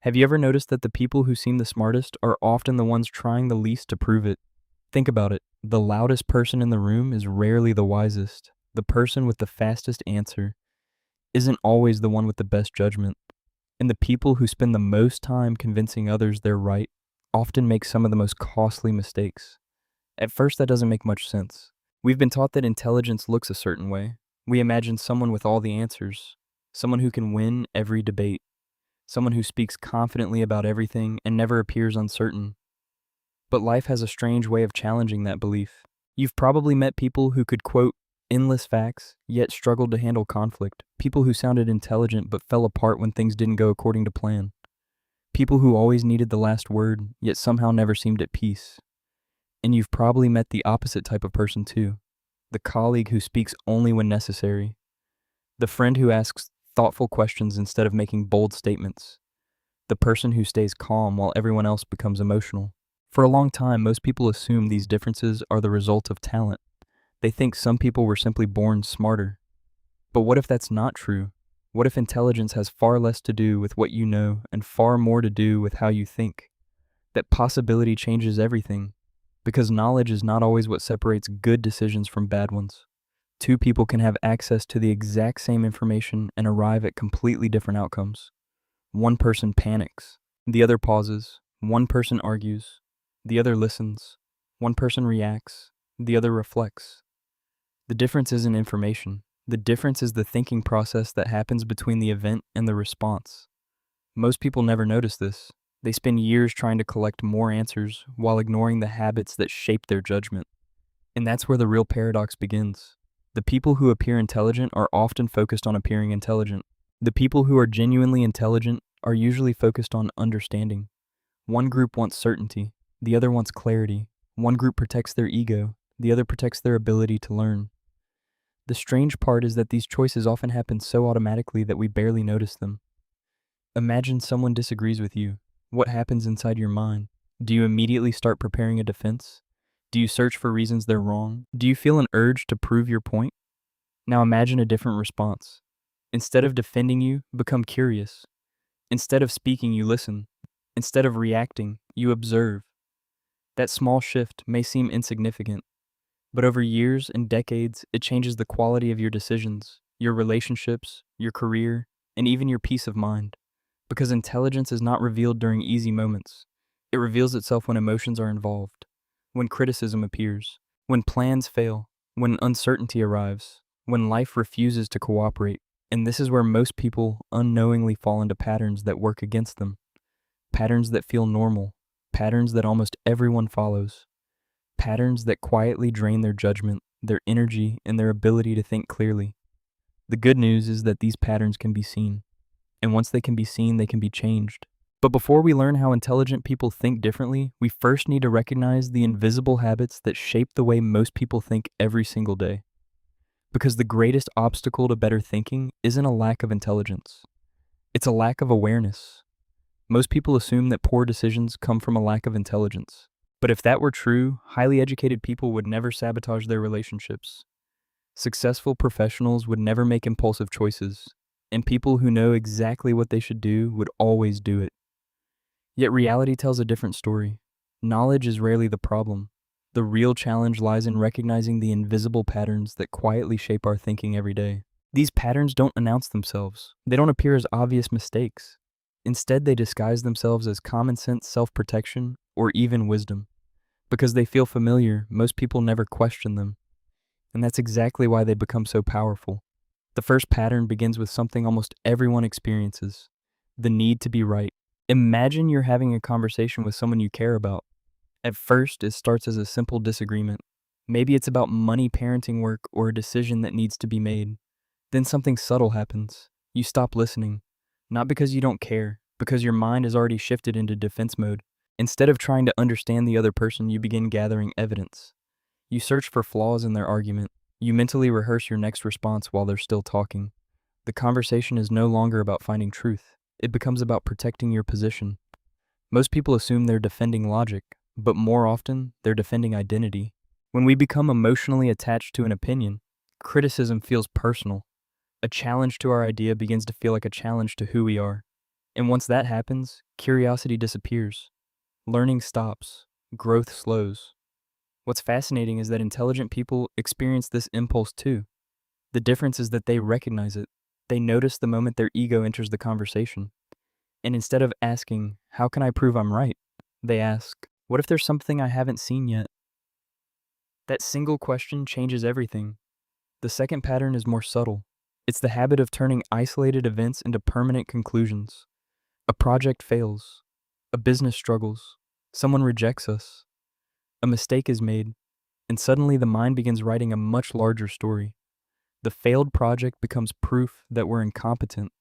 Have you ever noticed that the people who seem the smartest are often the ones trying the least to prove it? Think about it. The loudest person in the room is rarely the wisest. The person with the fastest answer isn't always the one with the best judgment. And the people who spend the most time convincing others they're right often make some of the most costly mistakes. At first, that doesn't make much sense. We've been taught that intelligence looks a certain way. We imagine someone with all the answers, someone who can win every debate, someone who speaks confidently about everything and never appears uncertain. But life has a strange way of challenging that belief. You've probably met people who could quote endless facts, yet struggled to handle conflict. People who sounded intelligent but fell apart when things didn't go according to plan. People who always needed the last word, yet somehow never seemed at peace. And you've probably met the opposite type of person too. The colleague who speaks only when necessary. The friend who asks thoughtful questions instead of making bold statements. The person who stays calm while everyone else becomes emotional. For a long time, most people assume these differences are the result of talent. They think some people were simply born smarter. But what if that's not true? What if intelligence has far less to do with what you know and far more to do with how you think? That possibility changes everything, because knowledge is not always what separates good decisions from bad ones. Two people can have access to the exact same information and arrive at completely different outcomes. One person panics, the other pauses. One person argues, the other listens. One person reacts, the other reflects. The difference isn't information. The difference is the thinking process that happens between the event and the response. Most people never notice this. They spend years trying to collect more answers while ignoring the habits that shape their judgment. And that's where the real paradox begins. The people who appear intelligent are often focused on appearing intelligent. The people who are genuinely intelligent are usually focused on understanding. One group wants certainty, the other wants clarity. One group protects their ego, the other protects their ability to learn. The strange part is that these choices often happen so automatically that we barely notice them. Imagine someone disagrees with you. What happens inside your mind? Do you immediately start preparing a defense? Do you search for reasons they're wrong? Do you feel an urge to prove your point? Now imagine a different response. Instead of defending you, become curious. Instead of speaking, you listen. Instead of reacting, you observe. That small shift may seem insignificant, but over years and decades, it changes the quality of your decisions, your relationships, your career, and even your peace of mind. Because intelligence is not revealed during easy moments. It reveals itself when emotions are involved, when criticism appears, when plans fail, when uncertainty arrives, when life refuses to cooperate. And this is where most people unknowingly fall into patterns that work against them. Patterns that feel normal, patterns that almost everyone follows. Patterns that quietly drain their judgment, their energy, and their ability to think clearly. The good news is that these patterns can be seen. And once they can be seen, they can be changed. But before we learn how intelligent people think differently, we first need to recognize the invisible habits that shape the way most people think every single day. Because the greatest obstacle to better thinking isn't a lack of intelligence. It's a lack of awareness. Most people assume that poor decisions come from a lack of intelligence. But if that were true, highly educated people would never sabotage their relationships. Successful professionals would never make impulsive choices. And people who know exactly what they should do would always do it. Yet reality tells a different story. Knowledge is rarely the problem. The real challenge lies in recognizing the invisible patterns that quietly shape our thinking every day. These patterns don't announce themselves. They don't appear as obvious mistakes. Instead, they disguise themselves as common sense, self-protection, or even wisdom. Because they feel familiar, most people never question them. And that's exactly why they become so powerful. The first pattern begins with something almost everyone experiences: the need to be right. Imagine you're having a conversation with someone you care about. At first, it starts as a simple disagreement. Maybe it's about money, parenting work, or a decision that needs to be made. Then something subtle happens. You stop listening. Not because you don't care, because your mind has already shifted into defense mode. Instead of trying to understand the other person, you begin gathering evidence. You search for flaws in their argument. You mentally rehearse your next response while they're still talking. The conversation is no longer about finding truth. It becomes about protecting your position. Most people assume they're defending logic, but more often, they're defending identity. When we become emotionally attached to an opinion, criticism feels personal. A challenge to our idea begins to feel like a challenge to who we are. And once that happens, curiosity disappears. Learning stops. Growth slows. What's fascinating is that intelligent people experience this impulse too. The difference is that they recognize it. They notice the moment their ego enters the conversation. And instead of asking, "How can I prove I'm right?" they ask, "What if there's something I haven't seen yet?" That single question changes everything. The second pattern is more subtle. It's the habit of turning isolated events into permanent conclusions. A project fails. A business struggles. Someone rejects us. A mistake is made. And suddenly the mind begins writing a much larger story. The failed project becomes proof that we're incompetent.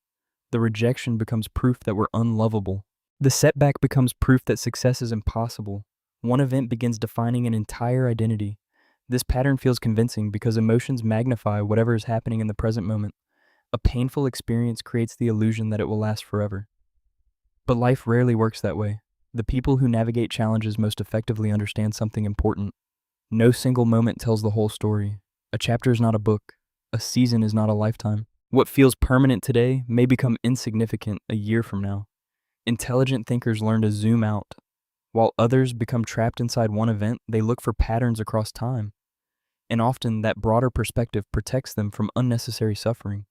The rejection becomes proof that we're unlovable. The setback becomes proof that success is impossible. One event begins defining an entire identity. This pattern feels convincing because emotions magnify whatever is happening in the present moment. A painful experience creates the illusion that it will last forever. But life rarely works that way. The people who navigate challenges most effectively understand something important. No single moment tells the whole story. A chapter is not a book. A season is not a lifetime. What feels permanent today may become insignificant a year from now. Intelligent thinkers learn to zoom out. While others become trapped inside one event, they look for patterns across time. And often that broader perspective protects them from unnecessary suffering.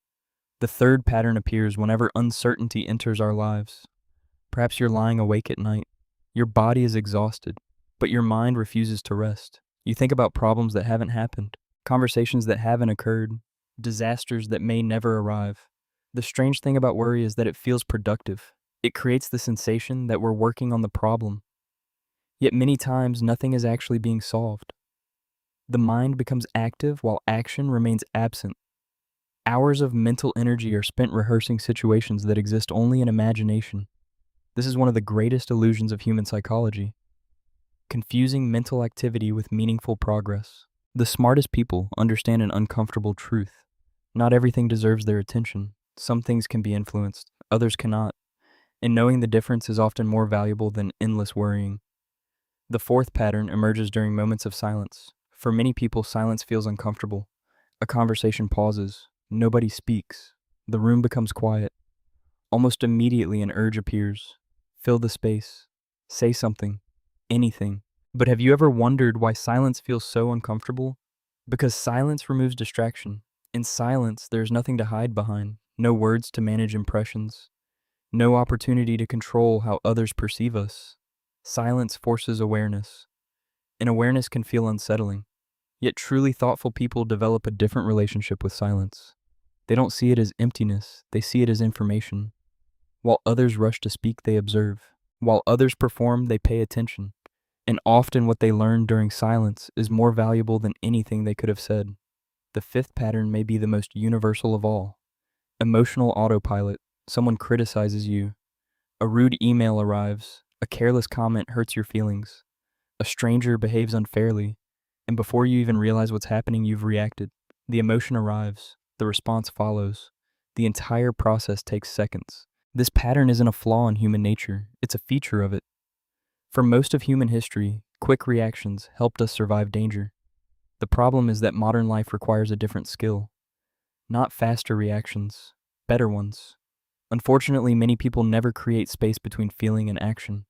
The third pattern appears whenever uncertainty enters our lives. Perhaps you're lying awake at night. Your body is exhausted, but your mind refuses to rest. You think about problems that haven't happened, conversations that haven't occurred, disasters that may never arrive. The strange thing about worry is that it feels productive. It creates the sensation that we're working on the problem. Yet many times, nothing is actually being solved. The mind becomes active while action remains absent. Hours of mental energy are spent rehearsing situations that exist only in imagination. This is one of the greatest illusions of human psychology, confusing mental activity with meaningful progress. The smartest people understand an uncomfortable truth. Not everything deserves their attention. Some things can be influenced, others cannot. And knowing the difference is often more valuable than endless worrying. The fourth pattern emerges during moments of silence. For many people, silence feels uncomfortable. A conversation pauses. Nobody speaks. The room becomes quiet. Almost immediately, an urge appears. Fill the space. Say something. Anything. But have you ever wondered why silence feels so uncomfortable? Because silence removes distraction. In silence, there's nothing to hide behind. No words to manage impressions. No opportunity to control how others perceive us. Silence forces awareness. And awareness can feel unsettling. Yet truly thoughtful people develop a different relationship with silence. They don't see it as emptiness, they see it as information. While others rush to speak, they observe. While others perform, they pay attention. And often what they learn during silence is more valuable than anything they could have said. The fifth pattern may be the most universal of all. Emotional autopilot. Someone criticizes you. A rude email arrives. A careless comment hurts your feelings. A stranger behaves unfairly. And before you even realize what's happening, you've reacted. The emotion arrives. The response follows. The entire process takes seconds. This pattern isn't a flaw in human nature. It's a feature of it. For most of human history, quick reactions helped us survive danger. The problem is that modern life requires a different skill. Not faster reactions, better ones. Unfortunately, many people never create space between feeling and action.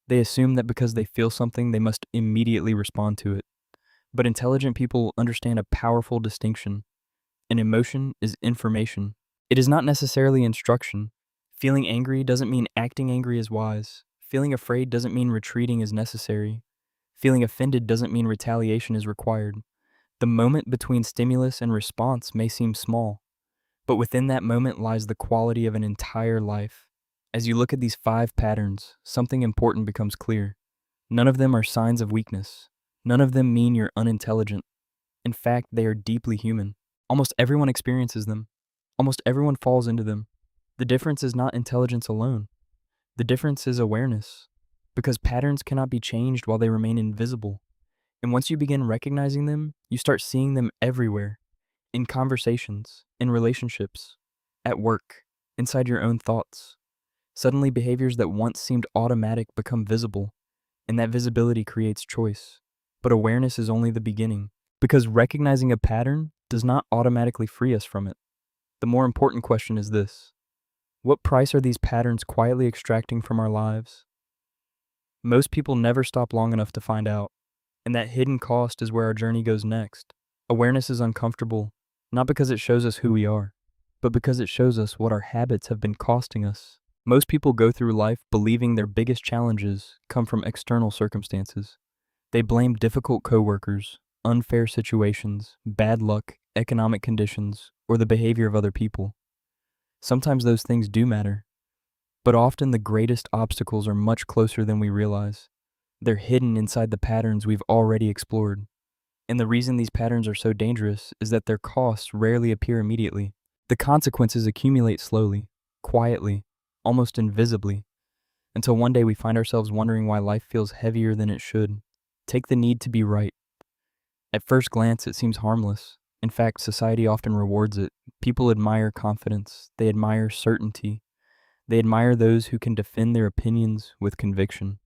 They assume that because they feel something, they must immediately respond to it. But intelligent people understand a powerful distinction. An emotion is information. It is not necessarily instruction. Feeling angry doesn't mean acting angry is wise. Feeling afraid doesn't mean retreating is necessary. Feeling offended doesn't mean retaliation is required. The moment between stimulus and response may seem small, but within that moment lies the quality of an entire life. As you look at these 5 patterns, something important becomes clear. None of them are signs of weakness. None of them mean you're unintelligent. In fact, they are deeply human. Almost everyone experiences them. Almost everyone falls into them. The difference is not intelligence alone. The difference is awareness, because patterns cannot be changed while they remain invisible. And once you begin recognizing them, you start seeing them everywhere, in conversations, in relationships, at work, inside your own thoughts. Suddenly, behaviors that once seemed automatic become visible, and that visibility creates choice. But awareness is only the beginning, because recognizing a pattern does not automatically free us from it. The more important question is this: What price are these patterns quietly extracting from our lives? Most people never stop long enough to find out, and that hidden cost is where our journey goes next. Awareness is uncomfortable, not because it shows us who we are, but because it shows us what our habits have been costing us. Most people go through life believing their biggest challenges come from external circumstances. They blame difficult coworkers, unfair situations, bad luck, economic conditions, or the behavior of other people. Sometimes those things do matter, but often the greatest obstacles are much closer than we realize. They're hidden inside the patterns we've already explored. And the reason these patterns are so dangerous is that their costs rarely appear immediately. The consequences accumulate slowly, quietly, almost invisibly, until one day we find ourselves wondering why life feels heavier than it should. Take the need to be right. At first glance, it seems harmless. In fact, society often rewards it. People admire confidence. They admire certainty. They admire those who can defend their opinions with conviction.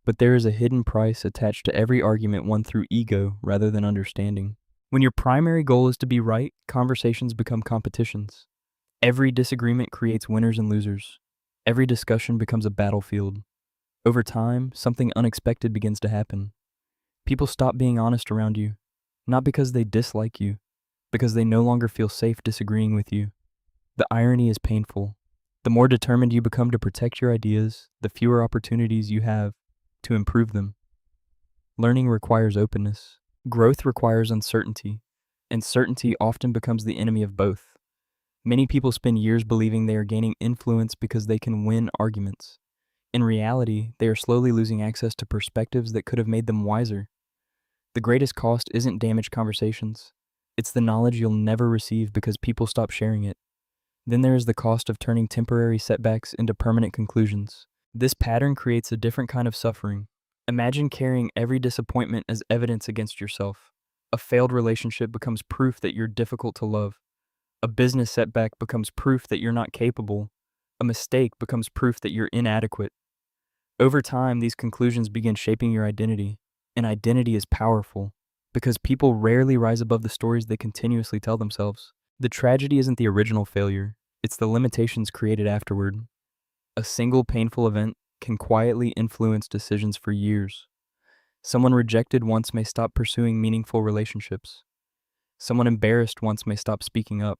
But there is a hidden price attached to every argument won through ego rather than understanding. When your primary goal is to be right, conversations become competitions. Every disagreement creates winners and losers. Every discussion becomes a battlefield. Over time, something unexpected begins to happen. People stop being honest around you, not because they dislike you, because they no longer feel safe disagreeing with you. The irony is painful. The more determined you become to protect your ideas, the fewer opportunities you have to improve them. Learning requires openness. Growth requires uncertainty, and certainty often becomes the enemy of both. Many people spend years believing they are gaining influence because they can win arguments. In reality, they are slowly losing access to perspectives that could have made them wiser. The greatest cost isn't damaged conversations. It's the knowledge you'll never receive because people stop sharing it. Then there is the cost of turning temporary setbacks into permanent conclusions. This pattern creates a different kind of suffering. Imagine carrying every disappointment as evidence against yourself. A failed relationship becomes proof that you're difficult to love. A business setback becomes proof that you're not capable. A mistake becomes proof that you're inadequate. Over time, these conclusions begin shaping your identity. And identity is powerful because people rarely rise above the stories they continuously tell themselves. The tragedy isn't the original failure, it's the limitations created afterward. A single painful event can quietly influence decisions for years. Someone rejected once may stop pursuing meaningful relationships. Someone embarrassed once may stop speaking up.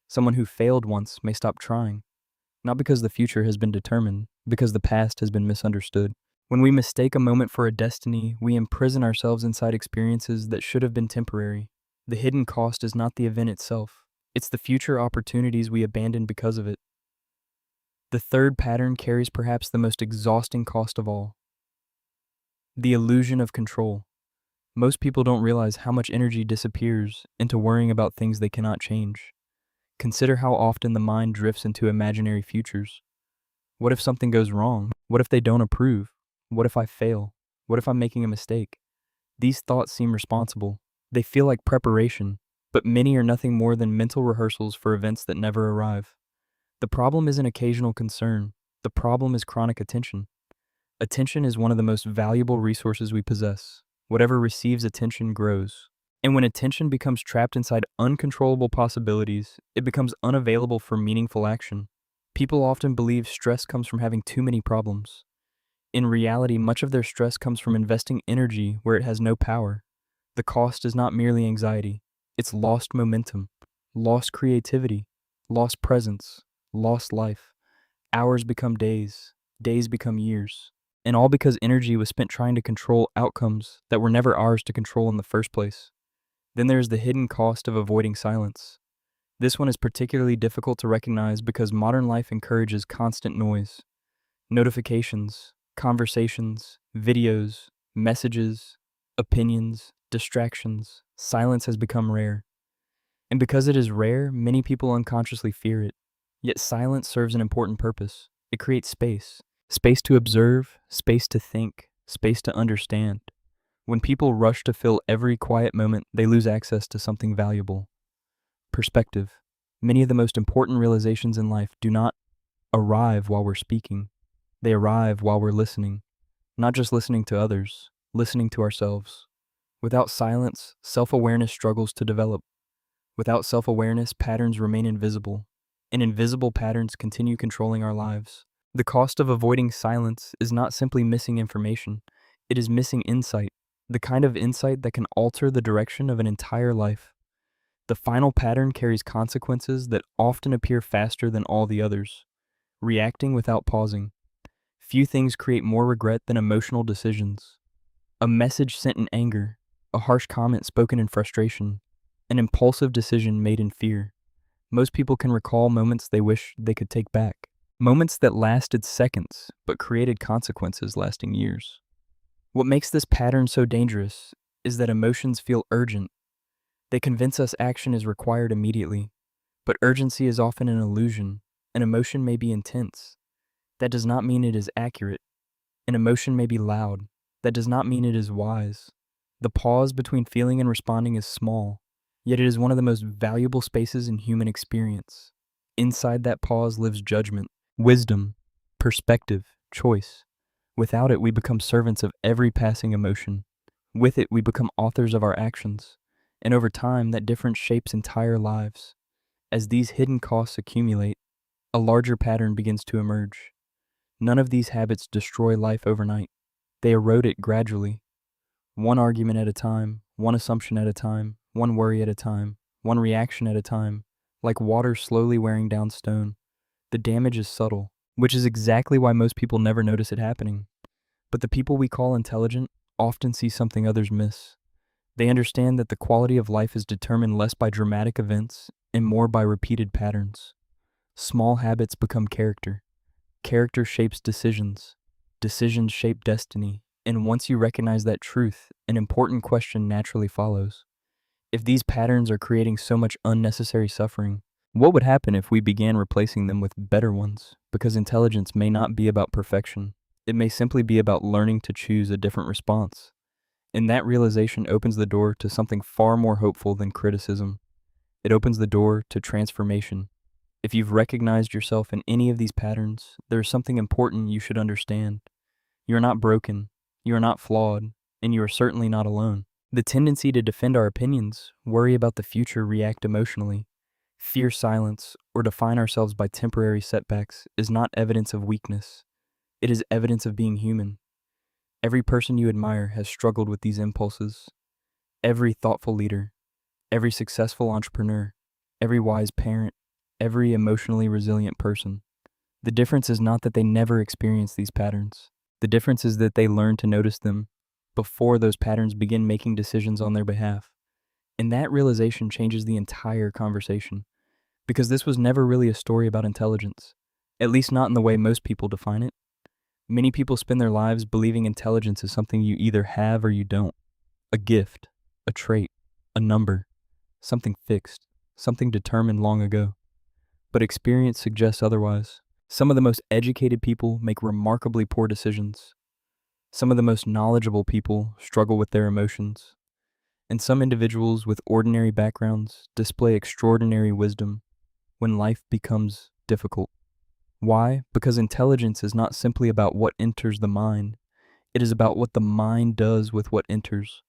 Someone who failed once may stop trying. Not because the future has been determined, because the past has been misunderstood. When we mistake a moment for a destiny, we imprison ourselves inside experiences that should have been temporary. The hidden cost is not the event itself. It's the future opportunities we abandon because of it. The third pattern carries perhaps the most exhausting cost of all. The illusion of control. Most people don't realize how much energy disappears into worrying about things they cannot change. Consider how often the mind drifts into imaginary futures. What if something goes wrong? What if they don't approve? What if I fail? What if I'm making a mistake? These thoughts seem responsible. They feel like preparation, but many are nothing more than mental rehearsals for events that never arrive. The problem isn't occasional concern. The problem is chronic attention. Attention is one of the most valuable resources we possess. Whatever receives attention grows. And when attention becomes trapped inside uncontrollable possibilities, it becomes unavailable for meaningful action. People often believe stress comes from having too many problems. In reality, much of their stress comes from investing energy where it has no power. The cost is not merely anxiety. It's lost momentum, lost creativity, lost presence, lost life. Hours become days, days become years. And all because energy was spent trying to control outcomes that were never ours to control in the first place. Then there's the hidden cost of avoiding silence. This one is particularly difficult to recognize because modern life encourages constant noise. Notifications, conversations, videos, messages, opinions, distractions. Silence has become rare. And because it is rare, many people unconsciously fear it. Yet silence serves an important purpose. It creates space. Space to observe, space to think, space to understand. When people rush to fill every quiet moment, they lose access to something valuable. Perspective. Many of the most important realizations in life do not arrive while we're speaking. They arrive while we're listening. Not just listening to others, listening to ourselves. Without silence, self-awareness struggles to develop. Without self-awareness, patterns remain invisible. and invisible patterns continue controlling our lives. The cost of avoiding silence is not simply missing information, it is missing insight, the kind of insight that can alter the direction of an entire life. The final pattern carries consequences that often appear faster than all the others, reacting without pausing. Few things create more regret than emotional decisions. A message sent in anger, a harsh comment spoken in frustration, an impulsive decision made in fear. Most people can recall moments they wish they could take back. Moments that lasted seconds, but created consequences lasting years. What makes this pattern so dangerous is that emotions feel urgent. They convince us action is required immediately, but urgency is often an illusion. An emotion may be intense. That does not mean it is accurate. An emotion may be loud. That does not mean it is wise. The pause between feeling and responding is small, yet it is one of the most valuable spaces in human experience. Inside that pause lives judgment, wisdom, perspective, choice. Without it, we become servants of every passing emotion. With it, we become authors of our actions. And over time, that difference shapes entire lives. As these hidden costs accumulate, a larger pattern begins to emerge. None of these habits destroy life overnight. They erode it gradually. One argument at a time, one assumption at a time, one worry at a time, one reaction at a time, like water slowly wearing down stone. The damage is subtle, which is exactly why most people never notice it happening. But the people we call intelligent often see something others miss. They understand that the quality of life is determined less by dramatic events and more by repeated patterns. Small habits become character. Character shapes decisions. Decisions shape destiny. And once you recognize that truth, an important question naturally follows. If these patterns are creating so much unnecessary suffering, what would happen if we began replacing them with better ones? Because intelligence may not be about perfection. It may simply be about learning to choose a different response. And that realization opens the door to something far more hopeful than criticism. It opens the door to transformation. If you've recognized yourself in any of these patterns, there is something important you should understand. You are not broken, you are not flawed, and you are certainly not alone. The tendency to defend our opinions, worry about the future, react emotionally, fear silence, or define ourselves by temporary setbacks is not evidence of weakness. It is evidence of being human. Every person you admire has struggled with these impulses. Every thoughtful leader, every successful entrepreneur, every wise parent, every emotionally resilient person. The difference is not that they never experience these patterns. The difference is that they learn to notice them before those patterns begin making decisions on their behalf. And that realization changes the entire conversation. Because this was never really a story about intelligence, at least not in the way most people define it. Many people spend their lives believing intelligence is something you either have or you don't. A gift, a trait, a number, something fixed, something determined long ago. But experience suggests otherwise. Some of the most educated people make remarkably poor decisions. Some of the most knowledgeable people struggle with their emotions. And some individuals with ordinary backgrounds display extraordinary wisdom when life becomes difficult. Why? Because intelligence is not simply about what enters the mind. It is about what the mind does with what enters.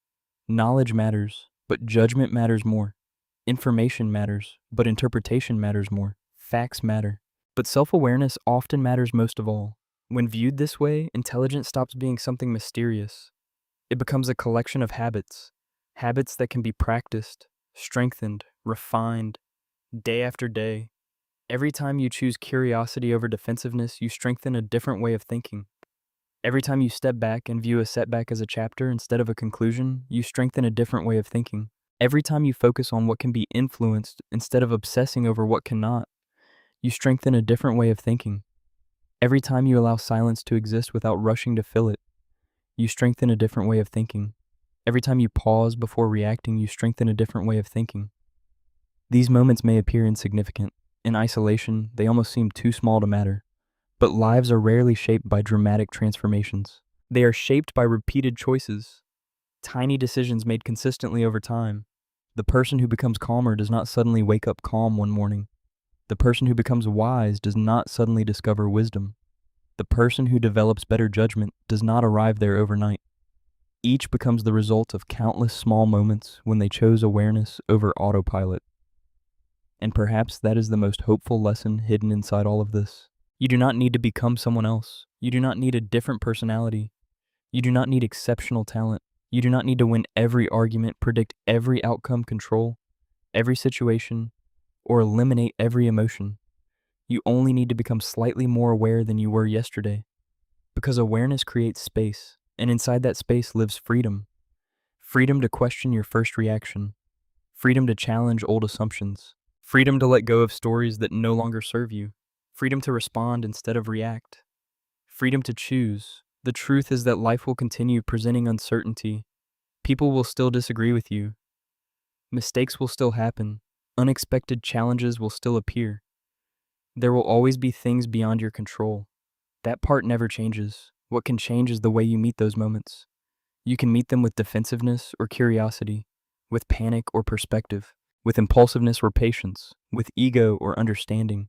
Knowledge matters, but judgment matters more. Information matters, but interpretation matters more. Facts matter. But self-awareness often matters most of all. When viewed this way, intelligence stops being something mysterious. It becomes a collection of habits. Habits that can be practiced, strengthened, refined, day after day. Every time you choose curiosity over defensiveness, you strengthen a different way of thinking. Every time you step back and view a setback as a chapter instead of a conclusion, you strengthen a different way of thinking. Every time you focus on what can be influenced instead of obsessing over what cannot, you strengthen a different way of thinking. Every time you allow silence to exist without rushing to fill it, you strengthen a different way of thinking. Every time you pause before reacting, you strengthen a different way of thinking. These moments may appear insignificant. In isolation, they almost seem too small to matter. But lives are rarely shaped by dramatic transformations. They are shaped by repeated choices, tiny decisions made consistently over time. The person who becomes calmer does not suddenly wake up calm one morning. The person who becomes wise does not suddenly discover wisdom. The person who develops better judgment does not arrive there overnight. Each becomes the result of countless small moments when they chose awareness over autopilot. And perhaps that is the most hopeful lesson hidden inside all of this. You do not need to become someone else. You do not need a different personality. You do not need exceptional talent. You do not need to win every argument, predict every outcome, control every situation, or eliminate every emotion. You only need to become slightly more aware than you were yesterday. Because awareness creates space, and inside that space lives freedom. Freedom to question your first reaction. Freedom to challenge old assumptions. Freedom to let go of stories that no longer serve you. Freedom to respond instead of react. Freedom to choose. The truth is that life will continue presenting uncertainty. People will still disagree with you. Mistakes will still happen. Unexpected challenges will still appear. There will always be things beyond your control. That part never changes. What can change is the way you meet those moments. You can meet them with defensiveness or curiosity, with panic or perspective, with impulsiveness or patience, with ego or understanding.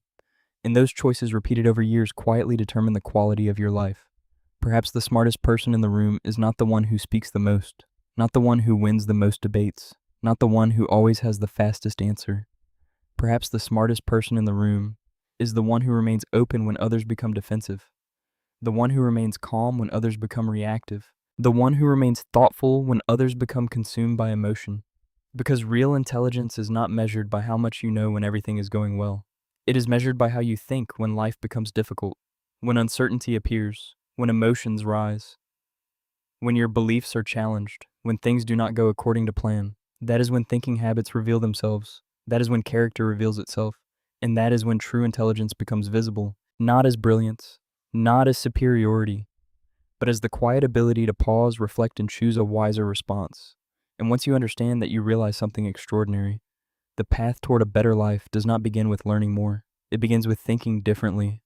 And those choices repeated over years quietly determine the quality of your life. Perhaps the smartest person in the room is not the one who speaks the most, not the one who wins the most debates, not the one who always has the fastest answer. Perhaps the smartest person in the room is the one who remains open when others become defensive, the one who remains calm when others become reactive, the one who remains thoughtful when others become consumed by emotion. Because real intelligence is not measured by how much you know when everything is going well. It is measured by how you think when life becomes difficult, when uncertainty appears, when emotions rise, when your beliefs are challenged, when things do not go according to plan. That is when thinking habits reveal themselves. That is when character reveals itself. And that is when true intelligence becomes visible, not as brilliance, not as superiority, but as the quiet ability to pause, reflect, and choose a wiser response. And once you understand that, you realize something extraordinary. The path toward a better life does not begin with learning more. It begins with thinking differently.